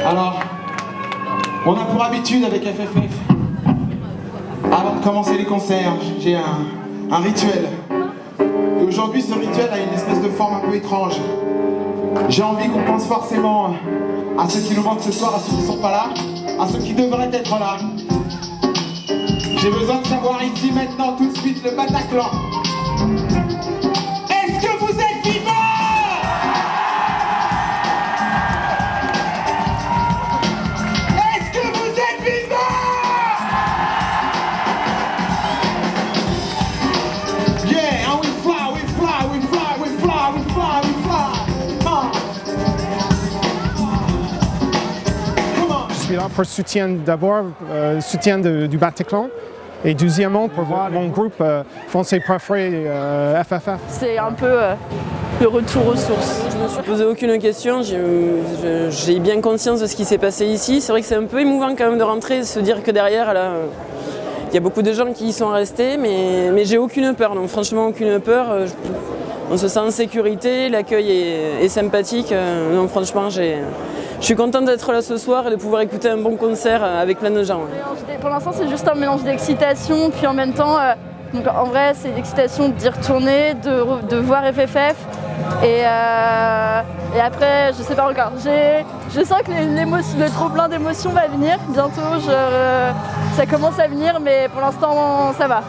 Alors, on a pour habitude avec FFF, avant de commencer les concerts, j'ai un rituel. Et aujourd'hui, ce rituel a une espèce de forme un peu étrange. J'ai envie qu'on pense forcément à ceux qui nous manquent ce soir, à ceux qui ne sont pas là, à ceux qui devraient être là. J'ai besoin de savoir ici, maintenant, tout de suite, le Bataclan. Est-ce que vous êtes vivants? Est-ce que vous êtes vivants? Yeah, and we fly, we fly, we fly, we fly, we fly, we fly. Je suis là pour soutien d'abord, soutien du Bataclan. Et deuxièmement, pour voir mon groupe français préféré, FFF. C'est un peu le retour aux sources. Je me suis posé aucune question, j'ai bien conscience de ce qui s'est passé ici. C'est vrai que c'est un peu émouvant quand même de rentrer et se dire que derrière, là, il y a beaucoup de gens qui y sont restés, mais j'ai aucune peur, donc franchement aucune peur. On se sent en sécurité, l'accueil est sympathique, donc franchement je suis contente d'être là ce soir et de pouvoir écouter un bon concert avec plein de gens. Pour l'instant, c'est juste un mélange d'excitation, puis en même temps, donc en vrai, c'est l'excitation d'y retourner, de voir FFF. Et après, je sais pas encore. Je sens que le trop plein d'émotions va venir bientôt. Ça commence à venir, mais pour l'instant, ça va.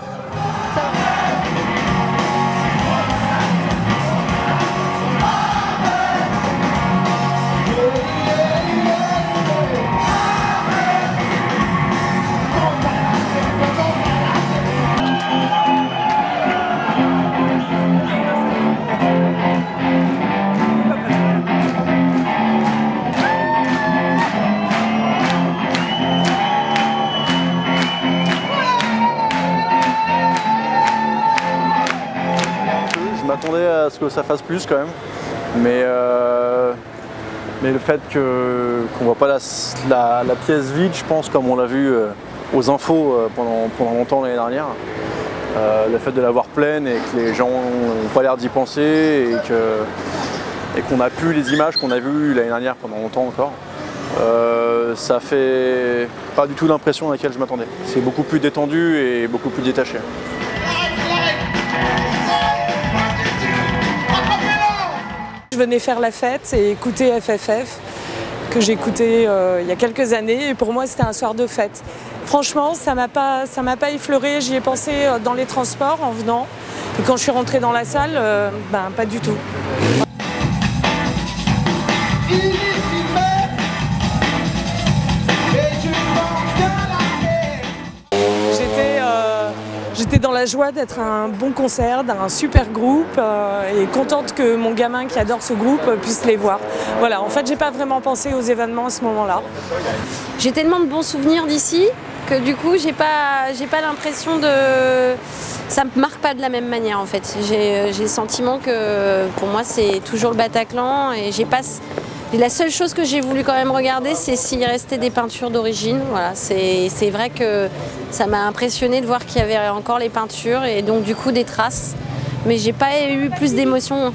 Je m'attendais à ce que ça fasse plus quand même, mais le fait qu'on voit pas la pièce vide, je pense, comme on l'a vu aux infos pendant longtemps l'année dernière, le fait de la voir pleine et que les gens n'ont pas l'air d'y penser et qu'on a plus les images qu'on a vues l'année dernière pendant longtemps encore, ça fait pas du tout l'impression à laquelle je m'attendais. C'est beaucoup plus détendu et beaucoup plus détaché. Je venais faire la fête et écouter FFF, que j'ai écouté il y a quelques années, et pour moi c'était un soir de fête. Franchement, ça m'a pas effleuré, j'y ai pensé dans les transports en venant, et quand je suis rentrée dans la salle, pas du tout. J'étais dans la joie d'être un bon concert, d'un super groupe et contente que mon gamin qui adore ce groupe puisse les voir. Voilà, en fait, j'ai pas vraiment pensé aux événements à ce moment-là. J'ai tellement de bons souvenirs d'ici que du coup, j'ai pas l'impression de... Ça me marque pas de la même manière en fait. J'ai le sentiment que pour moi, c'est toujours le Bataclan et la seule chose que j'ai voulu quand même regarder, c'est s'il restait des peintures d'origine. Voilà, c'est vrai que ça m'a impressionné de voir qu'il y avait encore les peintures et donc du coup des traces. Mais j'ai pas eu plus d'émotion